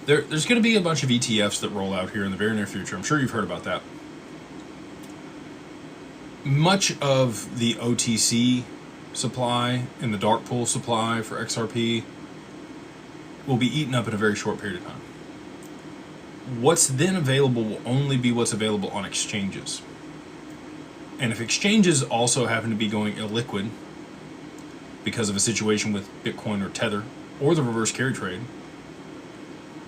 there's going to be a bunch of ETFs that roll out here in the very near future. I'm sure you've heard about that. Much of the OTC supply and the dark pool supply for XRP will be eaten up in a very short period of time. What's then available will only be what's available on exchanges. And if exchanges also happen to be going illiquid because of a situation with Bitcoin or Tether or the reverse carry trade,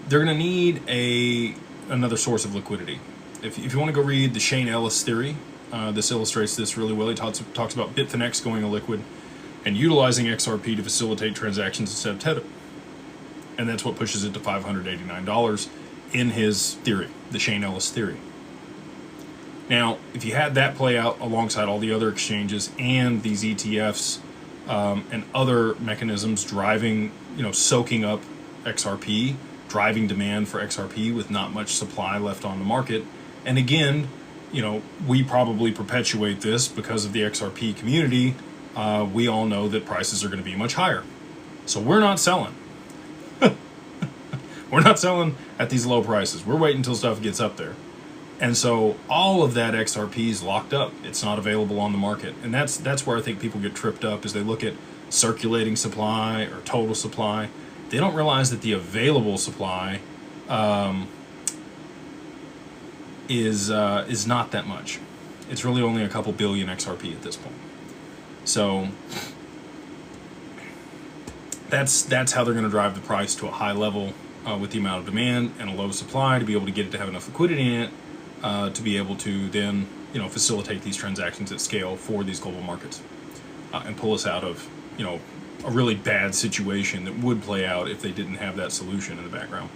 they're going to need another source of liquidity. If you want to go read the Shane Ellis theory, this illustrates this really well. He talks about Bitfinex going illiquid and utilizing XRP to facilitate transactions instead of Tether. And that's what pushes it to $589 in his theory, the Shane Ellis theory. Now, if you had that play out alongside all the other exchanges and these ETFs and other mechanisms driving, soaking up XRP, driving demand for XRP with not much supply left on the market, and again, we probably perpetuate this because of the XRP community. We all know that prices are going to be much higher. So we're not selling. We're not selling at these low prices. We're waiting until stuff gets up there. And so all of that XRP is locked up. It's not available on the market. And that's where I think people get tripped up, as they look at circulating supply or total supply. They don't realize that the available supply is not that much. It's really only a couple billion XRP at this point. So that's how they're going to drive the price to a high level with the amount of demand and a low supply, to be able to get it to have enough liquidity in it to be able to then facilitate these transactions at scale for these global markets and pull us out of a really bad situation that would play out if they didn't have that solution in the background.